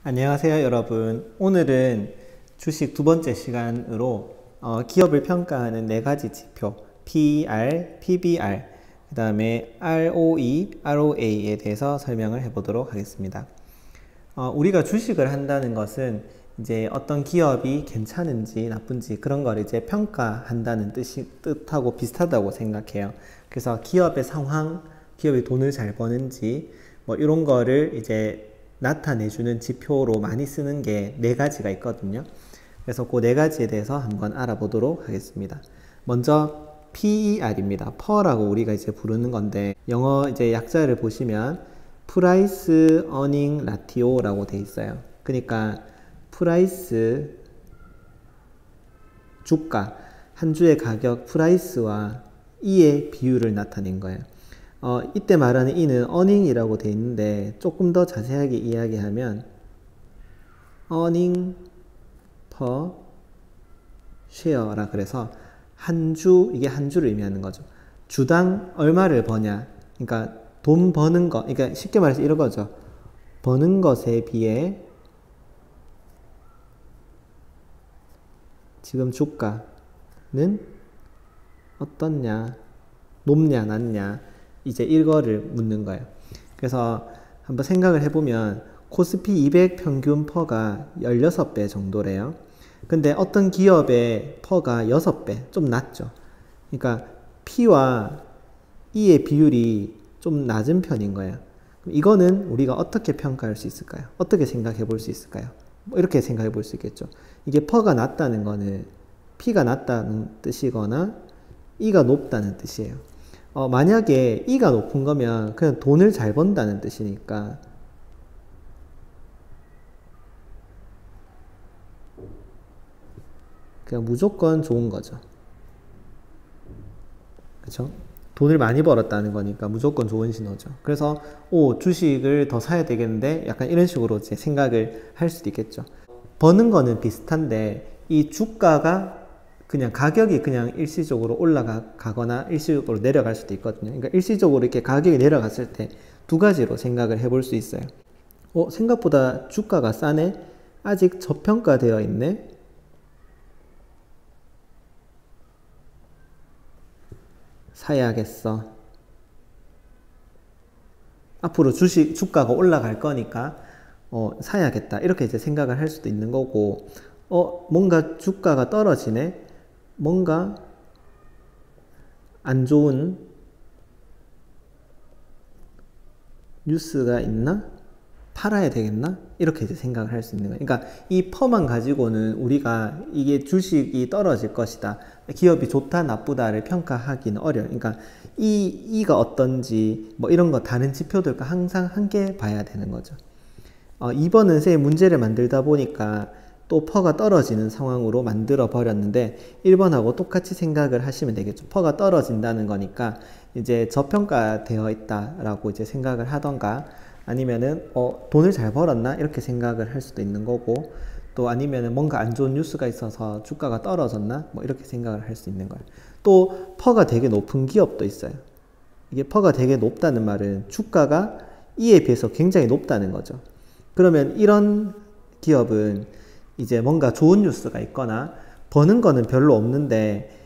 안녕하세요, 여러분. 오늘은 주식 두 번째 시간으로 기업을 평가하는 네 가지 지표 PER, PBR, 그 다음에 ROE, ROA에 대해서 설명을 해보도록 하겠습니다. 우리가 주식을 한다는 것은 이제 어떤 기업이 괜찮은지 나쁜지 그런 걸 이제 평가한다는 뜻하고 비슷하다고 생각해요. 그래서 기업의 상황, 기업이 돈을 잘 버는지 뭐 이런 거를 이제 나타내주는 지표로 많이 쓰는 게 네 가지가 있거든요. 그래서 그 네 가지에 대해서 한번 알아보도록 하겠습니다. 먼저 PER입니다. PER라고 우리가 이제 부르는 건데 영어 이제 약자를 보시면 Price Earning Ratio라고 돼 있어요. 그러니까 프라이스 주가 한 주의 가격 프라이스와 E의 비율을 나타낸 거예요. 이때 말하는 E는 earning이라고 돼 있는데 조금 더 자세하게 이야기하면 earning per share라 그래서 한 주, 이게 한 주를 의미하는 거죠. 주당 얼마를 버냐. 그러니까 돈 버는 거, 그러니까 쉽게 말해서 이런 거죠. 버는 것에 비해 지금 주가는 어떻냐, 높냐, 낮냐, 이제 이거를 묻는 거예요. 그래서 한번 생각을 해보면 코스피 200 평균 퍼가 16배 정도래요. 근데 어떤 기업의 퍼가 6배, 좀 낮죠. 그러니까 P와 E의 비율이 좀 낮은 편인 거예요. 이거는 우리가 어떻게 평가할 수 있을까요? 어떻게 생각해 볼 수 있을까요? 뭐 이렇게 생각해 볼 수 있겠죠. 이게 퍼가 낮다는 거는 P가 낮다는 뜻이거나 E가 높다는 뜻이에요. 만약에 E가 높은 거면 그냥 돈을 잘 번다는 뜻이니까 그냥 무조건 좋은 거죠. 그쵸? 돈을 많이 벌었다는 거니까 무조건 좋은 신호죠. 그래서 주식을 더 사야 되겠는데 약간 이런 식으로 이제 생각을 할 수도 있겠죠. 버는 거는 비슷한데 이 주가가 그냥 가격이 그냥 일시적으로 올라가거나 일시적으로 내려갈 수도 있거든요. 그러니까 일시적으로 이렇게 가격이 내려갔을 때 두 가지로 생각을 해볼 수 있어요. 생각보다 주가가 싸네? 아직 저평가되어 있네? 사야겠어. 앞으로 주가가 올라갈 거니까 사야겠다. 이렇게 이제 생각을 할 수도 있는 거고, 뭔가 주가가 떨어지네? 뭔가 안 좋은 뉴스가 있나? 팔아야 되겠나? 이렇게 이제 생각을 할 수 있는 거예요. 그러니까 이 퍼만 가지고는 우리가 이게 주식이 떨어질 것이다. 기업이 좋다, 나쁘다를 평가하기는 어려워요. 그러니까 이가 어떤지 뭐 이런 거 다른 지표들과 항상 함께 봐야 되는 거죠. 이번은 쌤 문제를 만들다 보니까 또 퍼가 떨어지는 상황으로 만들어 버렸는데 1번하고 똑같이 생각을 하시면 되겠죠. 퍼가 떨어진다는 거니까 이제 저평가되어 있다라고 이제 생각을 하던가 아니면은 돈을 잘 벌었나 이렇게 생각을 할 수도 있는 거고 또 아니면은 뭔가 안 좋은 뉴스가 있어서 주가가 떨어졌나 뭐 이렇게 생각을 할 수 있는 거예요. 또 퍼가 되게 높은 기업도 있어요. 이게 퍼가 되게 높다는 말은 주가가 이에 비해서 굉장히 높다는 거죠. 그러면 이런 기업은 이제 뭔가 좋은 뉴스가 있거나 버는 거는 별로 없는데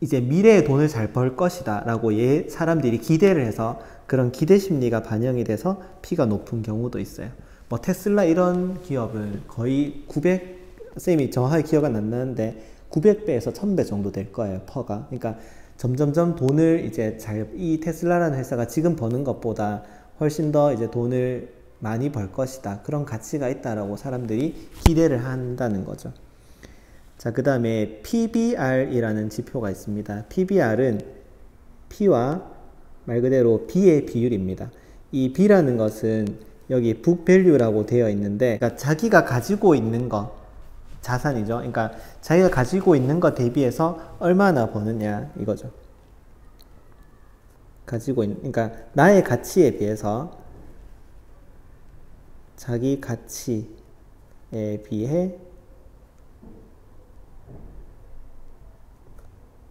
이제 미래에 돈을 잘 벌 것이다 라고 사람들이 기대를 해서 그런 기대 심리가 반영이 돼서 P가 높은 경우도 있어요. 뭐 테슬라 이런 기업은 거의 900, 쌤이 정확하게 기억은 안 나는데 900배에서 1000배 정도 될 거예요, 퍼가. 그러니까 점점점 돈을 이제 이 테슬라라는 회사가 지금 버는 것보다 훨씬 더 이제 돈을 많이 벌 것이다. 그런 가치가 있다라고 사람들이 기대를 한다는 거죠. 자, 그 다음에 PBR이라는 지표가 있습니다. PBR은 P와 말 그대로 B의 비율입니다. 이 B라는 것은 여기 book value라고 되어 있는데, 그러니까 자기가 가지고 있는 거, 자산이죠. 그러니까 자기가 가지고 있는 거 대비해서 얼마나 버느냐 이거죠. 그러니까 나의 가치에 비해서 자기 가치에 비해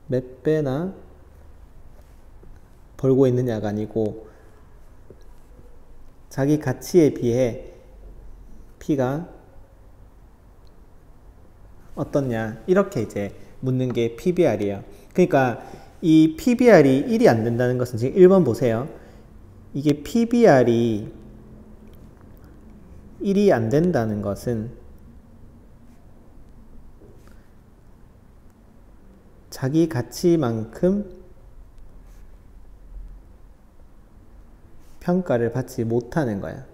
몇 배나 벌고 있느냐가 아니고 자기 가치에 비해 P가 어떻냐 이렇게 이제 묻는 게 PBR이에요. 그러니까 이 PBR이 1이 안 된다는 것은 지금 1번 보세요. 이게 PBR이 1이 안 된다는 것은 자기 가치만큼 평가를 받지 못하는 거야.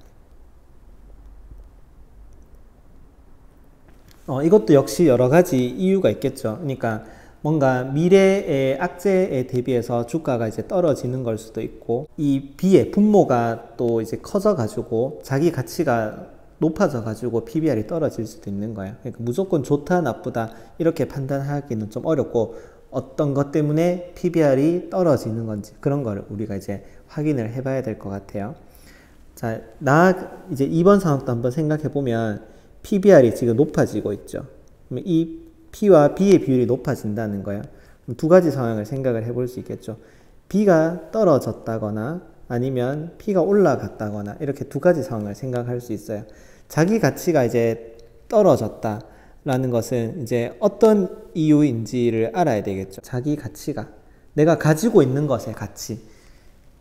이것도 역시 여러 가지 이유가 있겠죠. 그러니까 뭔가 미래의 악재에 대비해서 주가가 이제 떨어지는 걸 수도 있고, 이 B의 분모가 또 이제 커져 가지고 자기 가치가 높아져 가지고 PBR이 떨어질 수도 있는 거예요. 그러니까 무조건 좋다 나쁘다 이렇게 판단하기는 좀 어렵고, 어떤 것 때문에 PBR이 떨어지는 건지 그런 거를 우리가 이제 확인을 해 봐야 될 것 같아요. 자, 이제 이번 상황도 한번 생각해 보면 PBR이 지금 높아지고 있죠. 그러면 이 P와 B의 비율이 높아진다는 거예요. 그럼 두 가지 상황을 생각을 해볼 수 있겠죠. B가 떨어졌다거나 아니면 P가 올라갔다거나 이렇게 두 가지 상황을 생각할 수 있어요. 자기 가치가 이제 떨어졌다라는 것은 이제 어떤 이유인지를 알아야 되겠죠. 자기 가치가 내가 가지고 있는 것의 가치,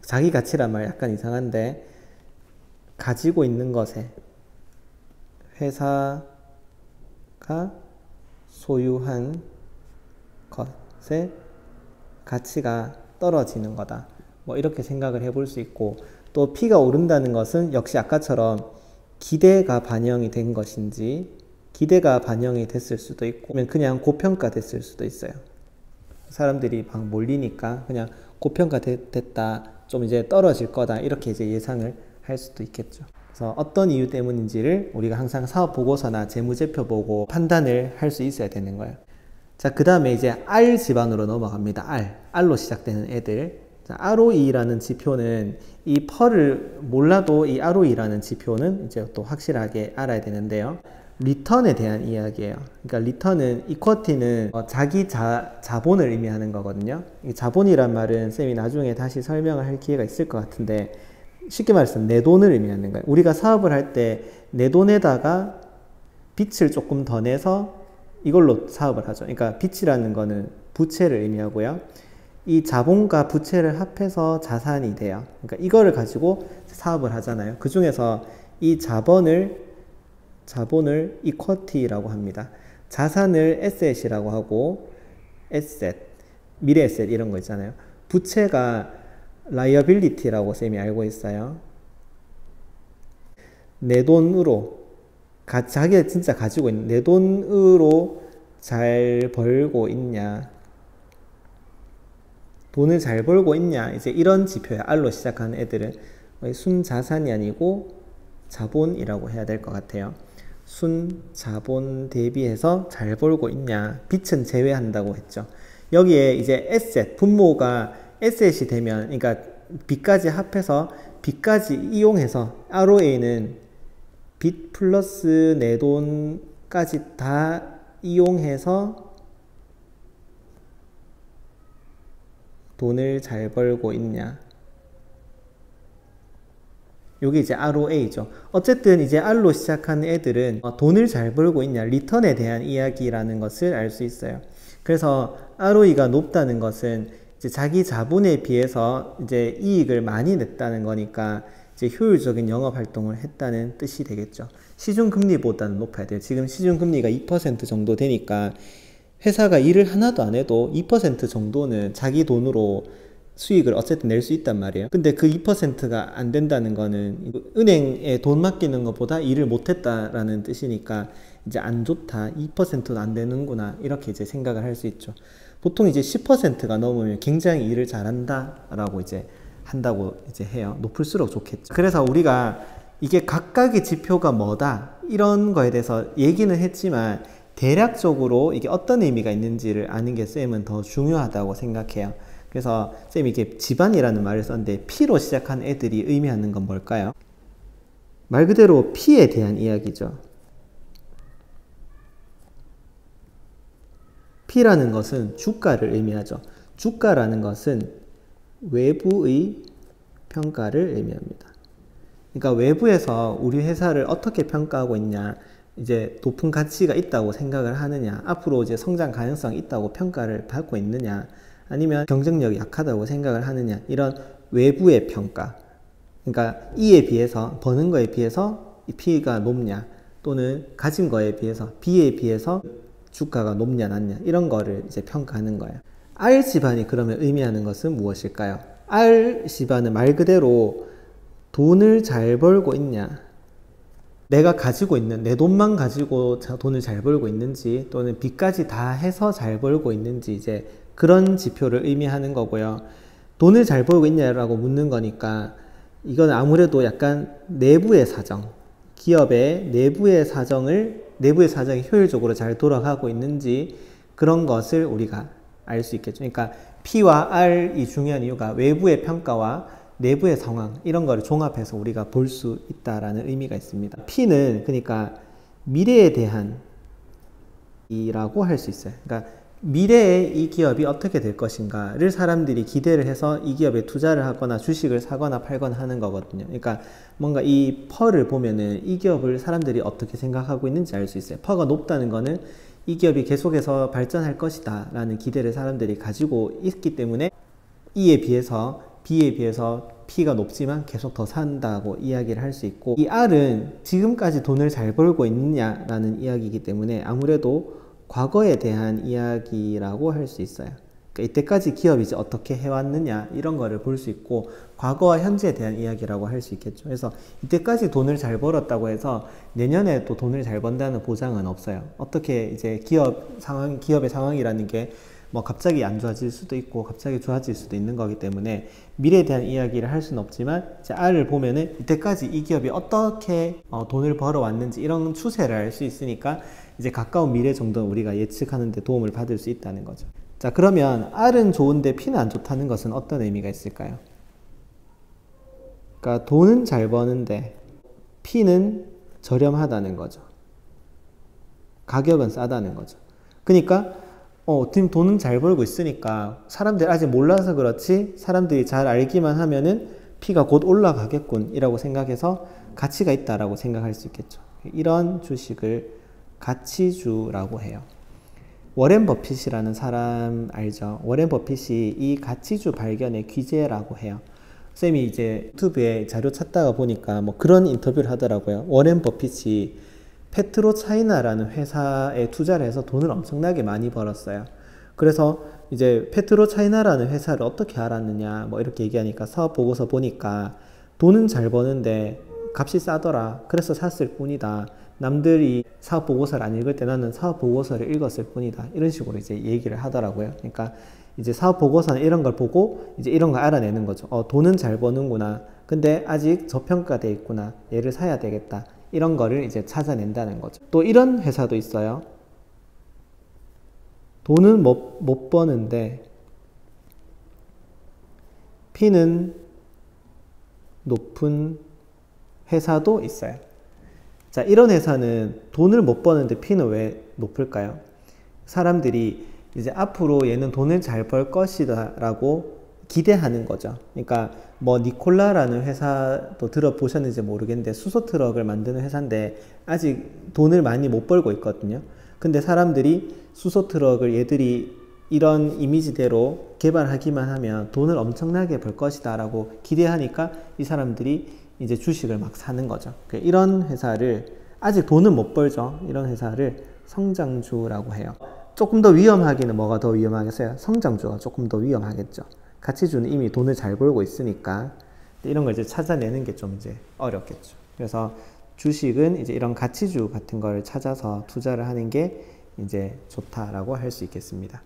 자기 가치란 말 약간 이상한데, 가지고 있는 것에 회사가 소유한 것의 가치가 떨어지는 거다. 뭐 이렇게 생각을 해볼 수 있고, 또 P가 오른다는 것은 역시 아까처럼 기대가 반영이 된 것인지, 기대가 반영이 됐을 수도 있고, 그냥 고평가 됐을 수도 있어요. 사람들이 막 몰리니까 그냥 고평가 됐다, 좀 이제 떨어질 거다 이렇게 이제 예상을 할 수도 있겠죠. 그래서 어떤 이유 때문인지를 우리가 항상 사업 보고서나 재무제표 보고 판단을 할 수 있어야 되는 거예요. 자, 그 다음에 이제 R 지반으로 넘어갑니다. R로 시작되는 애들. 자, ROE라는 지표는 이 펄을 몰라도 이 ROE라는 지표는 이제 또 확실하게 알아야 되는데요. 리턴에 대한 이야기예요. 그러니까 리턴은, 이쿼티는 자기 자본을 의미하는 거거든요. 이 자본이란 말은 쌤이 나중에 다시 설명을 할 기회가 있을 것 같은데, 쉽게 말해서 내 돈을 의미하는 거예요. 우리가 사업을 할 때 내 돈에다가 빚을 조금 더 내서 이걸로 사업을 하죠. 그러니까 빚이라는 거는 부채를 의미하고요. 이 자본과 부채를 합해서 자산이 돼요. 그러니까 이거를 가지고 사업을 하잖아요. 그 중에서 이 자본을 이쿼티라고 합니다. 자산을 에셋이라고 하고, 에셋, 미래 에셋 이런 거 있잖아요. 부채가 liability라고 쌤이 알고 있어요. 내 돈으로, 자기가 진짜 가지고 있는 내 돈으로 잘 벌고 있냐, 돈을 잘 벌고 있냐, 이제 이런 지표야. R로 시작하는 애들은 순자산이 아니고 자본이라고 해야 될 것 같아요. 순자본 대비해서 잘 벌고 있냐, 빚은 제외한다고 했죠. 여기에 이제 에셋, 분모가 에셋이 되면, 그러니까 빚까지 합해서 빚까지 이용해서 ROA는 빚 플러스 내 돈까지 다 이용해서 돈을 잘 벌고 있냐, 요게 이제 ROA죠. 어쨌든 이제 R로 시작하는 애들은 돈을 잘 벌고 있냐, 리턴에 대한 이야기라는 것을 알 수 있어요. 그래서 ROE가 높다는 것은 이제 자기 자본에 비해서 이제 이익을 많이 냈다는 거니까 이제 효율적인 영업 활동을 했다는 뜻이 되겠죠. 시중금리보다는 높아야 돼요. 지금 시중금리가 2% 정도 되니까 회사가 일을 하나도 안 해도 2% 정도는 자기 돈으로 수익을 어쨌든 낼 수 있단 말이에요. 근데 그 2%가 안 된다는 거는 은행에 돈 맡기는 것보다 일을 못했다라는 뜻이니까 이제 안 좋다, 2%도 안 되는구나 이렇게 이제 생각을 할 수 있죠. 보통 이제 10%가 넘으면 굉장히 일을 잘한다라고 이제 한다고 이제 해요. 높을수록 좋겠죠. 그래서 우리가 이게 각각의 지표가 뭐다 이런 거에 대해서 얘기는 했지만, 대략적으로 이게 어떤 의미가 있는지를 아는 게 쌤은 더 중요하다고 생각해요. 그래서 쌤이 이게 집안이라는 말을 썼는데, P로 시작한 애들이 의미하는 건 뭘까요? 말 그대로 P에 대한 이야기죠. P라는 것은 주가를 의미하죠. 주가라는 것은 외부의 평가를 의미합니다. 그러니까 외부에서 우리 회사를 어떻게 평가하고 있냐, 이제 높은 가치가 있다고 생각을 하느냐, 앞으로 이제 성장 가능성이 있다고 평가를 받고 있느냐, 아니면 경쟁력이 약하다고 생각을 하느냐, 이런 외부의 평가. 그러니까 E에 비해서, 버는 거에 비해서 이 P가 높냐, 또는 가진 거에 비해서 B에 비해서 주가가 높냐 낮냐, 이런 거를 이제 평가하는 거예요. R지반이 그러면 의미하는 것은 무엇일까요? R지반은 말 그대로 돈을 잘 벌고 있냐, 내가 가지고 있는, 내 돈만 가지고 돈을 잘 벌고 있는지, 또는 빚까지 다 해서 잘 벌고 있는지, 이제 그런 지표를 의미하는 거고요. 돈을 잘 벌고 있냐라고 묻는 거니까 이건 아무래도 약간 내부의 사정, 기업의 내부의 사정이 효율적으로 잘 돌아가고 있는지, 그런 것을 우리가 알 수 있겠죠. 그러니까 P와 R이 중요한 이유가 외부의 평가와 내부의 상황, 이런 거를 종합해서 우리가 볼 수 있다라는 의미가 있습니다. P는 그러니까 미래에 대한 이라고 할 수 있어요. 그러니까 미래에 이 기업이 어떻게 될 것인가를 사람들이 기대를 해서 이 기업에 투자를 하거나 주식을 사거나 팔거나 하는 거거든요. 그러니까 뭔가 이 퍼를 보면은 이 기업을 사람들이 어떻게 생각하고 있는지 알 수 있어요. 퍼가 높다는 거는 이 기업이 계속해서 발전할 것이다 라는 기대를 사람들이 가지고 있기 때문에 E에 비해서 B에 비해서 P가 높지만 계속 더 산다고 이야기를 할 수 있고, 이 R은 지금까지 돈을 잘 벌고 있느냐라는 이야기이기 때문에 아무래도 과거에 대한 이야기라고 할 수 있어요. 그러니까 이때까지 기업이 이제 어떻게 해왔느냐, 이런 거를 볼 수 있고, 과거와 현재에 대한 이야기라고 할 수 있겠죠. 그래서 이때까지 돈을 잘 벌었다고 해서 내년에 또 돈을 잘 번다는 보장은 없어요. 어떻게 이제 기업의 상황이라는 게 뭐 갑자기 안 좋아질 수도 있고 갑자기 좋아질 수도 있는 거기 때문에 미래에 대한 이야기를 할 수는 없지만, 이제 R을 보면은 이때까지 이 기업이 어떻게 돈을 벌어왔는지 이런 추세를 알 수 있으니까 이제 가까운 미래 정도는 우리가 예측하는 데 도움을 받을 수 있다는 거죠. 자, 그러면 R은 좋은데 P는 안 좋다는 것은 어떤 의미가 있을까요? 그러니까 돈은 잘 버는데 P는 저렴하다는 거죠. 가격은 싸다는 거죠. 그러니까 지금 돈은 잘 벌고 있으니까 사람들이 아직 몰라서 그렇지, 사람들이 잘 알기만 하면은 P가 곧 올라가겠군 이라고 생각해서 가치가 있다라고 생각할 수 있겠죠. 이런 주식을 가치주라고 해요. 워렌 버핏이라는 사람 알죠? 워렌 버핏이 이 가치주 발견의 귀재라고 해요. 쌤이 이제 유튜브에 자료 찾다가 보니까 뭐 그런 인터뷰를 하더라고요. 워렌 버핏이 페트로 차이나라는 회사에 투자를 해서 돈을 엄청나게 많이 벌었어요. 그래서 이제 페트로 차이나라는 회사를 어떻게 알았느냐, 뭐 이렇게 얘기하니까 사업 보고서 보니까 돈은 잘 버는데 값이 싸더라. 그래서 샀을 뿐이다. 남들이 사업 보고서를 안 읽을 때 나는 사업 보고서를 읽었을 뿐이다. 이런 식으로 이제 얘기를 하더라고요. 그러니까 이제 사업 보고서는 이런 걸 보고 이제 이런 걸 알아내는 거죠. 돈은 잘 버는구나. 근데 아직 저평가돼 있구나. 얘를 사야 되겠다. 이런 거를 이제 찾아낸다는 거죠. 또 이런 회사도 있어요. 돈은 못 버는데 P는 높은 회사도 있어요. 자, 이런 회사는 돈을 못 버는데 P는 왜 높을까요? 사람들이 이제 앞으로 얘는 돈을 잘 벌 것이다 라고 기대하는 거죠. 그러니까 뭐 니콜라라는 회사도 들어보셨는지 모르겠는데 수소 트럭을 만드는 회사인데 아직 돈을 많이 못 벌고 있거든요. 근데 사람들이 수소 트럭을 얘들이 이런 이미지대로 개발하기만 하면 돈을 엄청나게 벌 것이다 라고 기대하니까 이 사람들이 이제 주식을 막 사는 거죠. 이런 회사를, 아직 돈은 못 벌죠. 이런 회사를 성장주라고 해요. 조금 더 위험하기는 뭐가 더 위험하겠어요? 성장주가 조금 더 위험하겠죠. 가치주는 이미 돈을 잘 벌고 있으니까 이런 걸 이제 찾아내는 게 좀 이제 어렵겠죠. 그래서 주식은 이제 이런 가치주 같은 걸 찾아서 투자를 하는 게 이제 좋다라고 할 수 있겠습니다.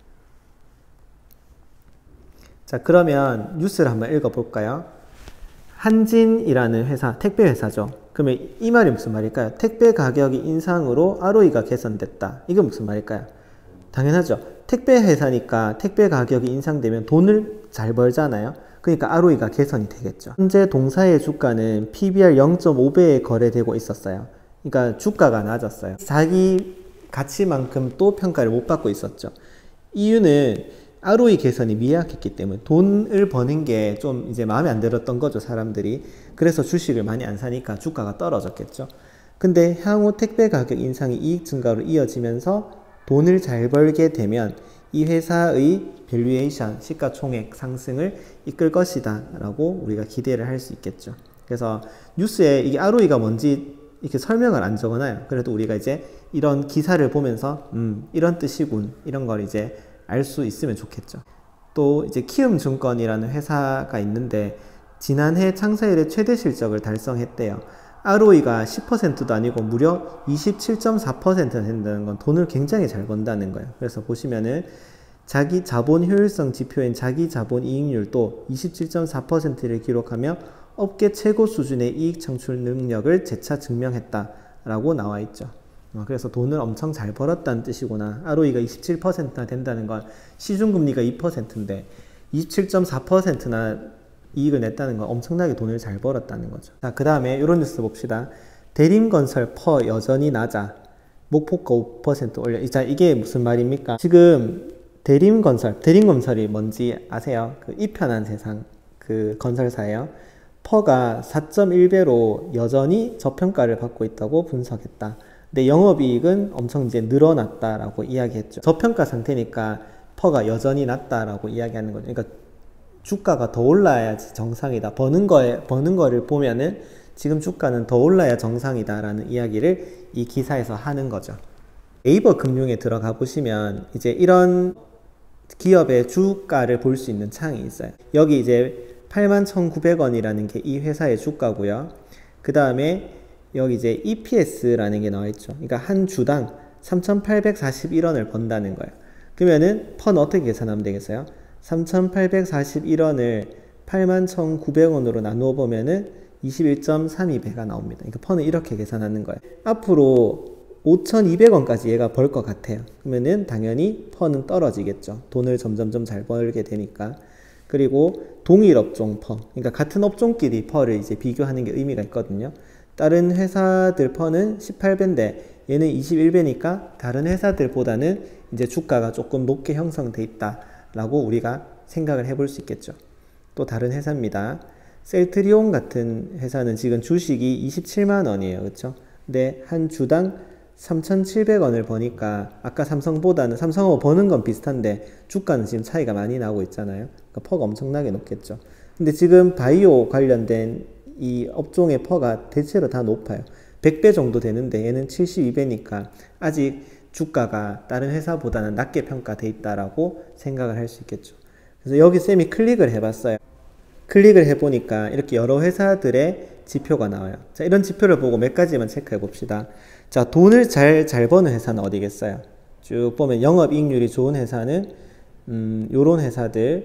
자, 그러면 뉴스를 한번 읽어볼까요? 한진이라는 회사, 택배 회사죠. 그러면 이 말이 무슨 말일까요? 택배 가격이 인상으로 ROE가 개선됐다. 이게 무슨 말일까요? 당연하죠. 택배 회사니까 택배 가격이 인상되면 돈을 잘 벌잖아요. 그러니까 ROE가 개선이 되겠죠. 현재 동사의 주가는 PBR 0.5배에 거래되고 있었어요. 그러니까 주가가 낮았어요. 자기 가치만큼 또 평가를 못 받고 있었죠. 이유는 ROE 개선이 미약했기 때문에 돈을 버는 게 좀 이제 마음에 안 들었던 거죠, 사람들이. 그래서 주식을 많이 안 사니까 주가가 떨어졌겠죠. 근데 향후 택배 가격 인상이 이익 증가로 이어지면서 돈을 잘 벌게 되면 이 회사의 밸류에이션, 시가총액 상승을 이끌 것이다 라고 우리가 기대를 할 수 있겠죠. 그래서 뉴스에 이게 ROE가 뭔지 이렇게 설명을 안 적어놔요. 그래도 우리가 이제 이런 기사를 보면서 이런 뜻이군, 이런 걸 이제 알 수 있으면 좋겠죠. 또 이제 키움증권이라는 회사가 있는데 지난해 창사 이래 최대 실적을 달성했대요. ROE가 10%도 아니고 무려 27.4%나 된다는 건 돈을 굉장히 잘 번다는 거예요. 그래서 보시면은 자기 자본 효율성 지표인 자기 자본 이익률도 27.4%를 기록하며 업계 최고 수준의 이익 창출 능력을 재차 증명했다라고 나와 있죠. 그래서 돈을 엄청 잘 벌었다는 뜻이구나. ROE가 27%나 된다는 건 시중금리가 2%인데 27.4%나 이익을 냈다는 건 엄청나게 돈을 잘 벌었다는 거죠. 자, 그 다음에 이런 뉴스 봅시다. 대림건설 퍼 여전히 낮아. 목표가 5% 올려. 자, 이게 무슨 말입니까? 지금 대림건설이 뭔지 아세요? 그 이편한 세상 그 건설사예요. 퍼가 4.1배로 여전히 저평가를 받고 있다고 분석했다. 근데 영업이익은 엄청 이제 늘어났다라고 이야기했죠. 저평가 상태니까 퍼가 여전히 낮다라고 이야기하는 거죠. 그러니까 주가가 더 올라야지 정상이다. 버는 거를 보면은 지금 주가는 더 올라야 정상이다라는 이야기를 이 기사에서 하는 거죠. 네이버 금융에 들어가 보시면 이제 이런 기업의 주가를 볼 수 있는 창이 있어요. 여기 이제 81,900원이라는 게 이 회사의 주가고요. 그 다음에 여기 이제 EPS라는 게 나와 있죠. 그러니까 한 주당 3,841원을 번다는 거예요. 그러면은 펀 어떻게 계산하면 되겠어요? 3,841원을 81,900원으로 나누어 보면은 21.32배가 나옵니다. 그러니까 펀은 이렇게 계산하는 거예요. 앞으로 5,200원까지 얘가 벌 것 같아요. 그러면은 당연히 펀은 떨어지겠죠. 돈을 점점점 잘 벌게 되니까. 그리고 동일 업종 퍼, 그러니까 같은 업종끼리 퍼를 이제 비교하는 게 의미가 있거든요. 다른 회사들 퍼는 18배인데 얘는 21배니까 다른 회사들보다는 이제 주가가 조금 높게 형성돼 있다라고 우리가 생각을 해볼 수 있겠죠. 또 다른 회사입니다. 셀트리온 같은 회사는 지금 주식이 27만 원이에요. 그렇죠? 근데 한 주당 3,700원을 버니까 아까 삼성하고 버는 건 비슷한데 주가는 지금 차이가 많이 나고 있잖아요. 그러니까 퍼가 엄청나게 높겠죠. 근데 지금 바이오 관련된 이 업종의 퍼가 대체로 다 높아요. 100배 정도 되는데 얘는 72배니까 아직 주가가 다른 회사보다는 낮게 평가돼 있다라고 생각을 할 수 있겠죠. 그래서 여기 쌤이 클릭을 해봤어요. 클릭을 해보니까 이렇게 여러 회사들의 지표가 나와요. 자, 이런 지표를 보고 몇 가지만 체크해 봅시다. 자, 돈을 잘 버는 회사는 어디겠어요? 쭉 보면 영업이익률이 좋은 회사는 요런 회사들이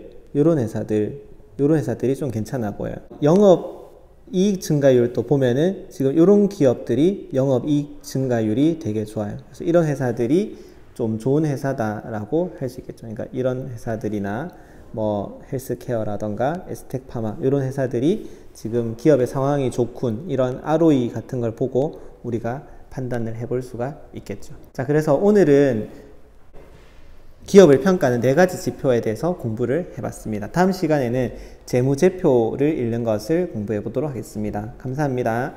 좀 괜찮아 보여요. 영업이익 증가율도 보면은 지금 요런 기업들이 영업이익 증가율이 되게 좋아요. 그래서 이런 회사들이 좀 좋은 회사다라고 할 수 있겠죠. 그러니까 이런 회사들이나 뭐 헬스케어라던가 에스텍파마 이런 회사들이 지금 기업의 상황이 좋군, 이런 ROE 같은 걸 보고 우리가 판단을 해볼 수가 있겠죠. 자, 그래서 오늘은 기업을 평가하는 4가지 지표에 대해서 공부를 해봤습니다. 다음 시간에는 재무제표를 읽는 것을 공부해 보도록 하겠습니다. 감사합니다.